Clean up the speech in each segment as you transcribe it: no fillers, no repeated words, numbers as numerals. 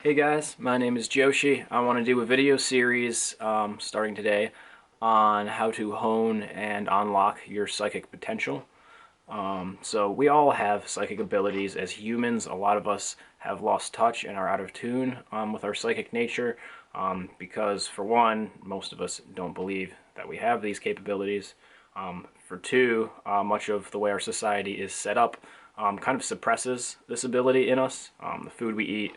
Hey guys, my name is Joshi. I want to do a video series starting today on how to hone and unlock your psychic potential. So we all have psychic abilities as humans. A lot of us have lost touch and are out of tune with our psychic nature because, for one, most of us don't believe that we have these capabilities. For two, much of the way our society is set up kind of suppresses this ability in us. The food we eat,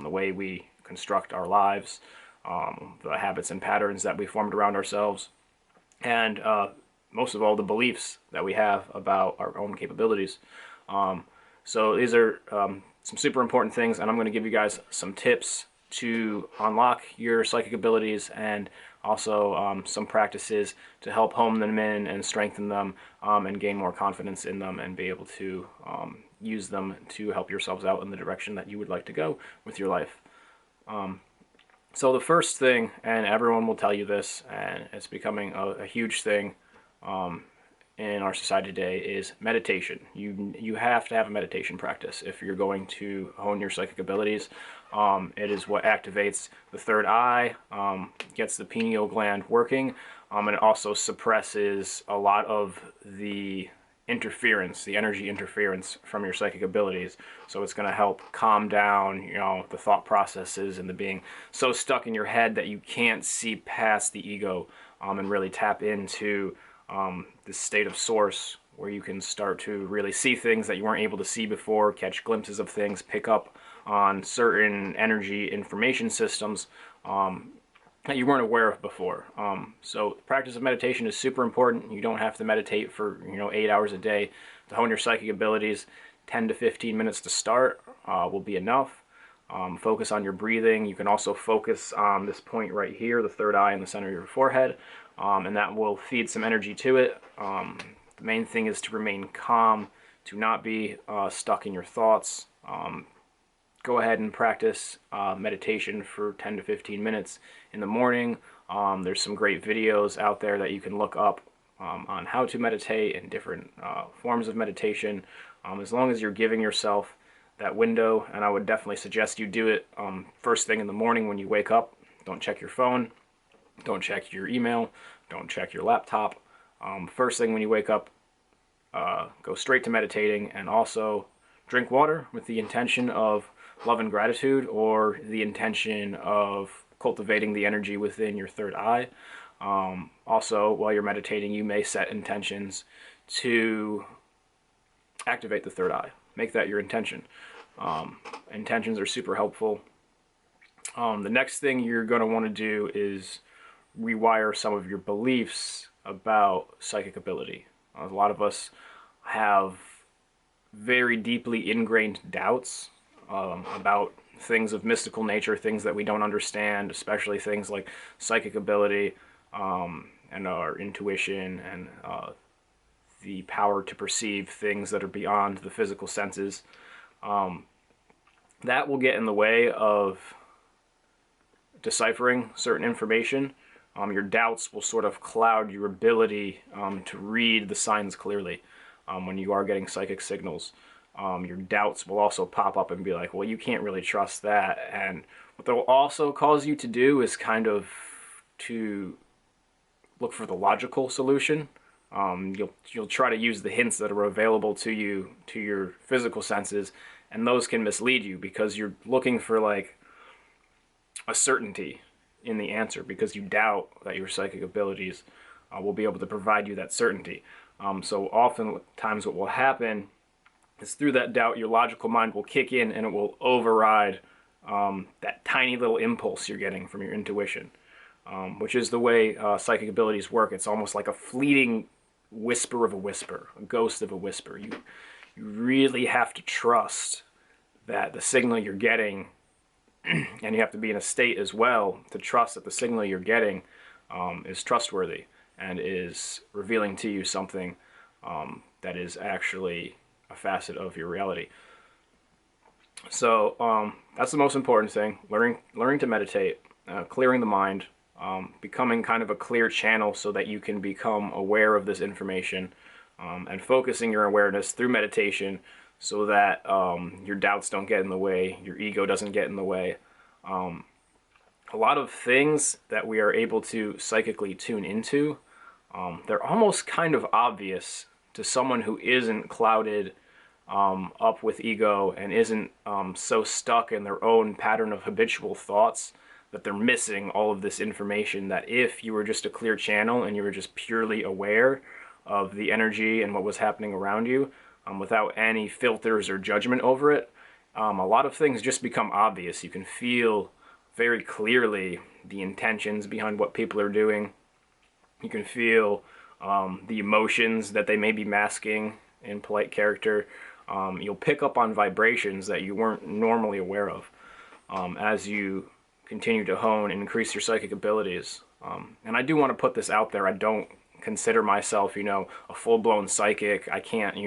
the way we construct our lives, the habits and patterns that we formed around ourselves, and most of all, the beliefs that we have about our own capabilities. So these are some super important things, and I'm going to give you guys some tips to unlock your psychic abilities and also some practices to help hone them in and strengthen them and gain more confidence in them and be able to use them to help yourselves out in the direction that you would like to go with your life. So the first thing, and everyone will tell you this, and it's becoming a huge thing in our society today, is meditation. You have to have a meditation practice if you're going to hone your psychic abilities. It is what activates the third eye, gets the pineal gland working, and it also suppresses a lot of the interference, the energy interference from your psychic abilities. So it's going to help calm down, the thought processes and the being so stuck in your head that you can't see past the ego and really tap into this state of source where you can start to really see things that you weren't able to see before, catch glimpses of things, pick up on certain energy information systems that you weren't aware of before. So the practice of meditation is super important. You don't have to meditate for 8 hours a day to hone your psychic abilities. 10 to 15 minutes to start will be enough. Focus on your breathing. You can also focus on this point right here, the third eye in the center of your forehead, and that will feed some energy to it. The main thing is to remain calm, to not be stuck in your thoughts. Go ahead and practice meditation for 10 to 15 minutes in the morning. There's some great videos out there that you can look up on how to meditate and different forms of meditation, as long as you're giving yourself that window. And I would definitely suggest you do it first thing in the morning when you wake up. Don't check your phone, don't check your email, don't check your laptop. First thing when you wake up, go straight to meditating, and also drink water with the intention of love and gratitude, or the intention of cultivating the energy within your third eye. Also, while you're meditating, you may set intentions to activate the third eye. Make that your intention. Intentions are super helpful. The next thing you're going to want to do is rewire some of your beliefs about psychic ability. A lot of us have very deeply ingrained doubts about things of mystical nature, things that we don't understand, especially things like psychic ability and our intuition and the power to perceive things that are beyond the physical senses. That will get in the way of deciphering certain information. Your doubts will sort of cloud your ability to read the signs clearly when you are getting psychic signals. Your doubts will also pop up and be like, well, you can't really trust that. And what they'll also cause you to do is kind of to look for the logical solution. You'll try to use the hints that are available to you, to your physical senses, and those can mislead you because you're looking for like a certainty in the answer because you doubt that your psychic abilities will be able to provide you that certainty. So oftentimes what will happen is through that doubt, your logical mind will kick in and it will override that tiny little impulse you're getting from your intuition, which is the way psychic abilities work. It's almost like a fleeting whisper of a whisper, a ghost of a whisper. You really have to trust that the signal you're getting, and you have to be in a state as well to trust that the signal you're getting is trustworthy and is revealing to you something that is actually a facet of your reality. So that's the most important thing, learning to meditate, clearing the mind, becoming kind of a clear channel so that you can become aware of this information, and focusing your awareness through meditation so that your doubts don't get in the way, your ego doesn't get in the way, A lot of things that we are able to psychically tune into, they're almost kind of obvious to someone who isn't clouded up with ego and isn't so stuck in their own pattern of habitual thoughts that they're missing all of this information, that if you were just a clear channel and you were just purely aware of the energy and what was happening around you, without any filters or judgment over it, a lot of things just become obvious. You can feel very clearly the intentions behind what people are doing. You can feel the emotions that they may be masking in polite character. You'll pick up on vibrations that you weren't normally aware of as you continue to hone and increase your psychic abilities. And I do want to put this out there. I don't consider myself, a full-blown psychic. I can't,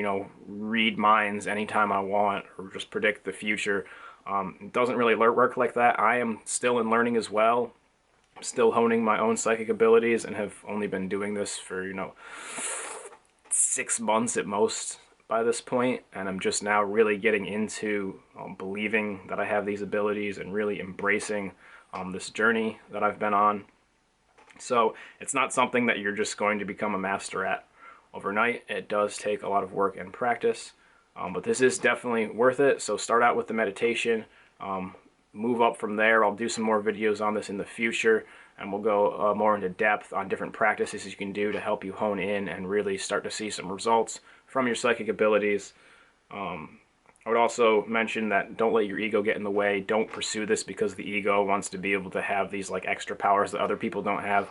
read minds anytime I want or just predict the future. It doesn't really work like that. I am still in learning as well. I'm still honing my own psychic abilities and have only been doing this for, 6 months at most by this point. And I'm just now really getting into believing that I have these abilities and really embracing this journey that I've been on. So it's not something that you're just going to become a master at overnight. It does take a lot of work and practice, but this is definitely worth it. So start out with the meditation, move up from there. I'll do some more videos on this in the future, and we'll go more into depth on different practices you can do to help you hone in and really start to see some results from your psychic abilities. I would also mention that don't let your ego get in the way. Don't pursue this because the ego wants to be able to have these like extra powers that other people don't have.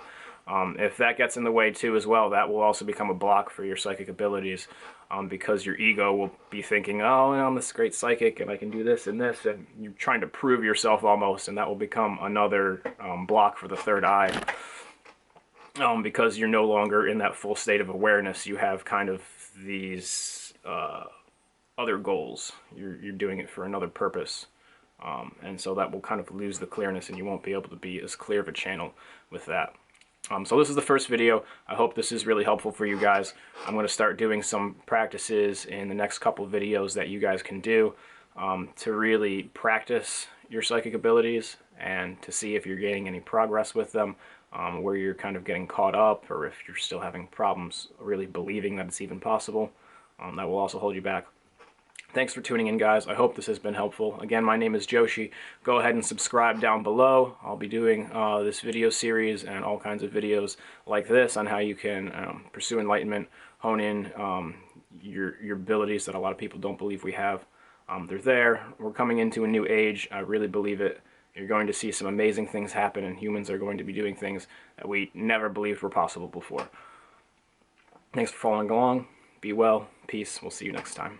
If that gets in the way too as well, that will also become a block for your psychic abilities, because your ego will be thinking, oh, I'm this great psychic and I can do this, and you're trying to prove yourself almost, and that will become another block for the third eye. Because you're no longer in that full state of awareness. You have kind of these other goals. You're doing it for another purpose, and so that will kind of lose the clearness, and you won't be able to be as clear of a channel with that. So this is the first video. I hope this is really helpful for you guys. I'm going to start doing some practices in the next couple of videos that you guys can do to really practice your psychic abilities and to see if you're getting any progress with them, where you're kind of getting caught up, or if you're still having problems really believing that it's even possible. That will also hold you back. Thanks for tuning in, guys. I hope this has been helpful. Again, my name is Joshi. Go ahead and subscribe down below. I'll be doing this video series and all kinds of videos like this on how you can pursue enlightenment, hone in your abilities that a lot of people don't believe we have. They're there. We're coming into a new age. I really believe it. You're going to see some amazing things happen, and humans are going to be doing things that we never believed were possible before. Thanks for following along. Be well. Peace. We'll see you next time.